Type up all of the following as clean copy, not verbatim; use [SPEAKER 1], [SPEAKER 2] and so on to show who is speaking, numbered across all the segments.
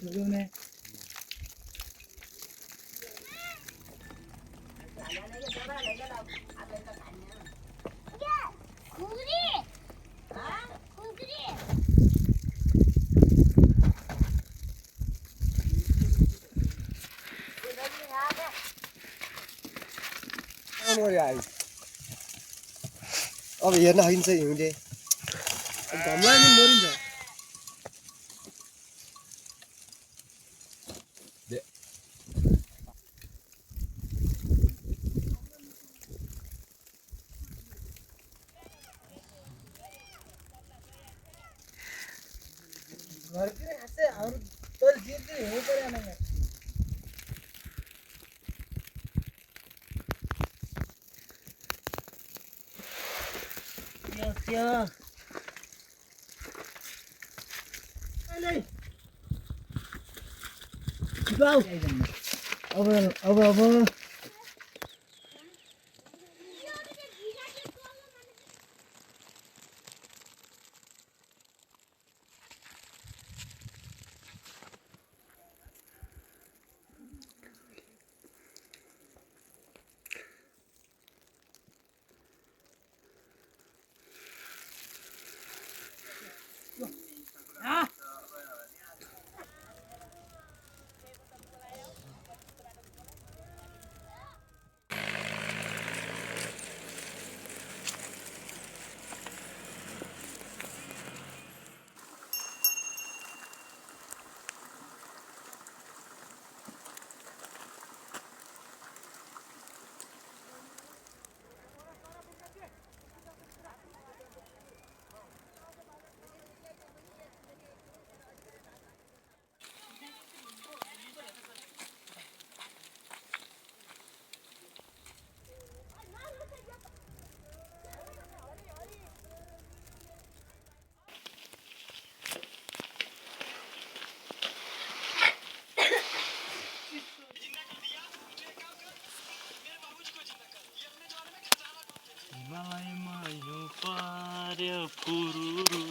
[SPEAKER 1] ठुलो
[SPEAKER 2] अब हेर्न सकिन्छ हिउँले घमलाई पनि मरिन्छ
[SPEAKER 1] घरतिर खासै हाम्रो तल जिर्दै हो परेन यहाँ यो अब
[SPEAKER 3] हिमालयमा यो पार्यो पुरुरु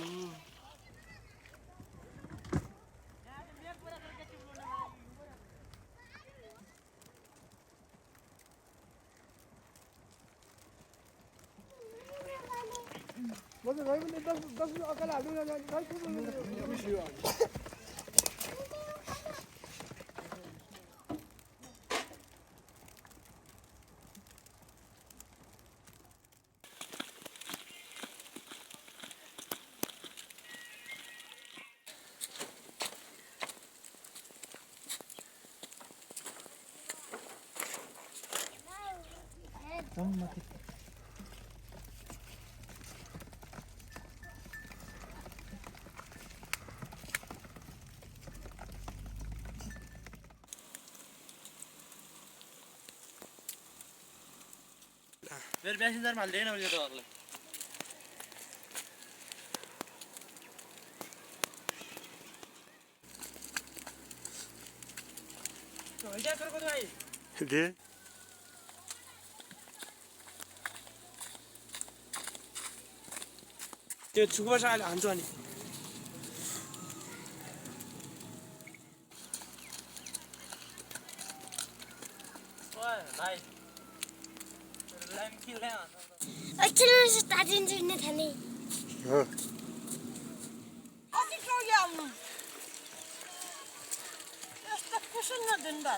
[SPEAKER 4] मेरो प्यासेन्जरमा हाल्दैन मैले त अरूलाई
[SPEAKER 3] दे
[SPEAKER 4] त्यो छुपर्छ अहिले हान्छु अनि ओए भाइ ल्याम्की ल्या
[SPEAKER 5] एकछिन स्टार्टिङ चाहिँ थाले
[SPEAKER 2] हो
[SPEAKER 5] कति कहिले आउनु यस्तो कुसुम नदिनु भा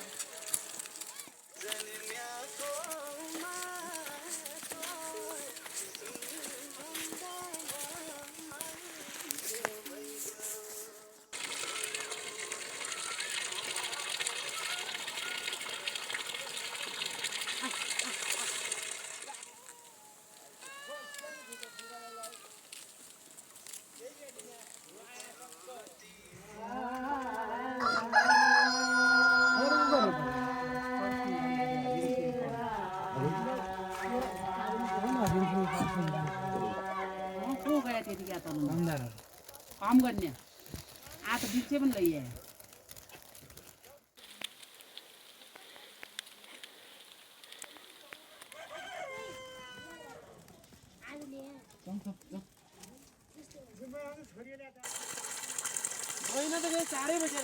[SPEAKER 6] काम गर्ने आ त बिचे पनि लैए
[SPEAKER 4] होइन त 4 बजे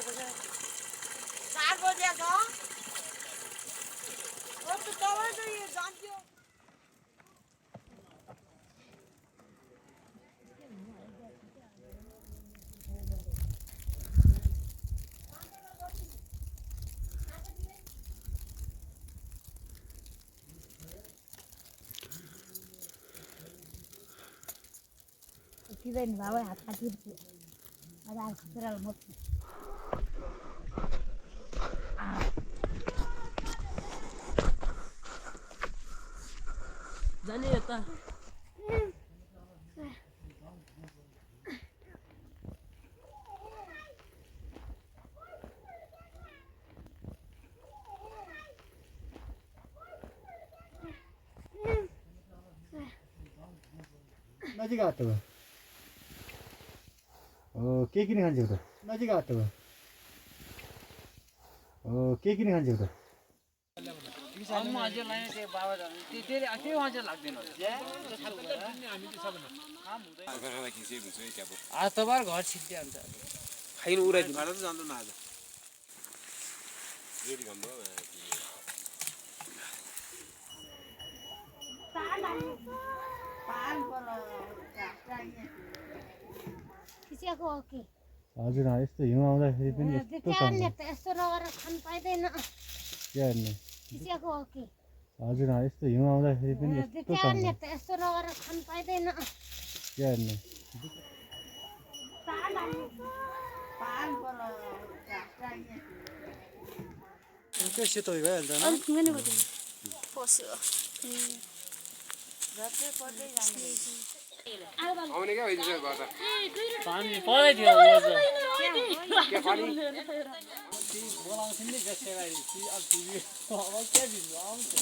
[SPEAKER 5] Kizain bawa hat katir tu. Ada khasiral mot.
[SPEAKER 1] जाने यता
[SPEAKER 2] नजिक आएको हो के किन खान्छौ त नजिक आएको हो के किन खान्छौ त
[SPEAKER 6] अम्म अझै लाइन त्यो बाबा त्यसले त्यो अझै लाग्दैन आज तपाईँ घर छिट्दै हुन्छ
[SPEAKER 1] खाइन उडाइदिनु खाना त जान्दैन आज
[SPEAKER 5] खिसिएको हो कि
[SPEAKER 2] हजुर यस्तो हिउँ आउँदाखेरि पनि यस्तो
[SPEAKER 5] यस्तो नगरेर खान पाइँदैन
[SPEAKER 2] के गर्ने
[SPEAKER 5] खिसिएको हो कि
[SPEAKER 2] हजुर यस्तो हिउँ आउँदाखेरि पनि
[SPEAKER 5] यस्तो नगरेर खान पाइँदैन
[SPEAKER 2] के गर्ने त्यो सेतो भइहाल्छ
[SPEAKER 3] आउने क्या भइदिन्छ गर्दा
[SPEAKER 6] पानी पराइदियो के पानी बोलाउँछन् नि जसलाई अब टिभी अब के दिनु आउँछ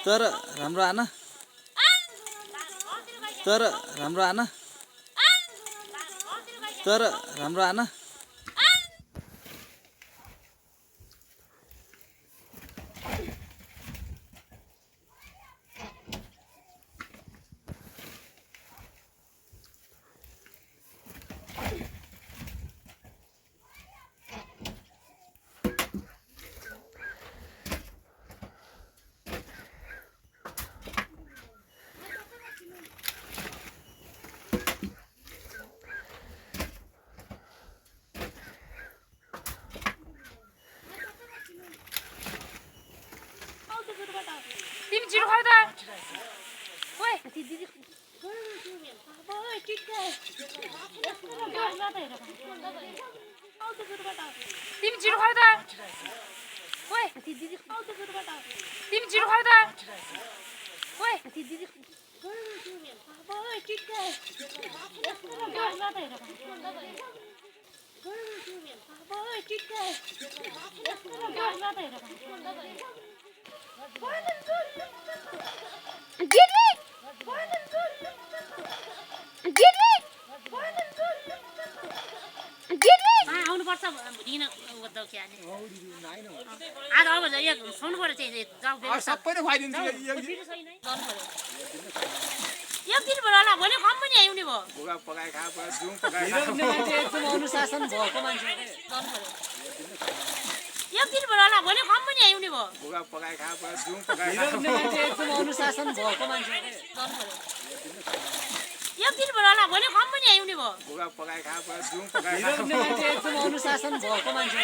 [SPEAKER 1] तर राम्रो आना तर राम्रो आना तर राम्रो आना
[SPEAKER 5] वर्ष भुटिन त के हाने आज अब एक सुन्नु पर्यो चाहिँ जब
[SPEAKER 3] सबै नै खुवाइदिन्छु
[SPEAKER 5] गर्नु पर्यो एक दिन भयो होला भोलि कम्पनी आउने भयो
[SPEAKER 3] भुगा पकाए खा जुङ पकाए
[SPEAKER 6] हिरो मान्छे एकदम अनुशासन भएको मान्छे
[SPEAKER 5] गर्नु पर्यो एक दिन भयो होला भोलि कम्पनी आउने भयो
[SPEAKER 3] भुगा पकाए खा जुङ पकाए
[SPEAKER 6] हिरो मान्छे एकदम अनुशासन भएको मान्छे
[SPEAKER 5] गर्नु पर्यो एक दिन भयो होला भोलि कम्पनी आउने भयो
[SPEAKER 3] भुगा पकाए खा जुङ पकाए
[SPEAKER 6] हिरो मान्छे एकदम अनुशासन भएको मान्छे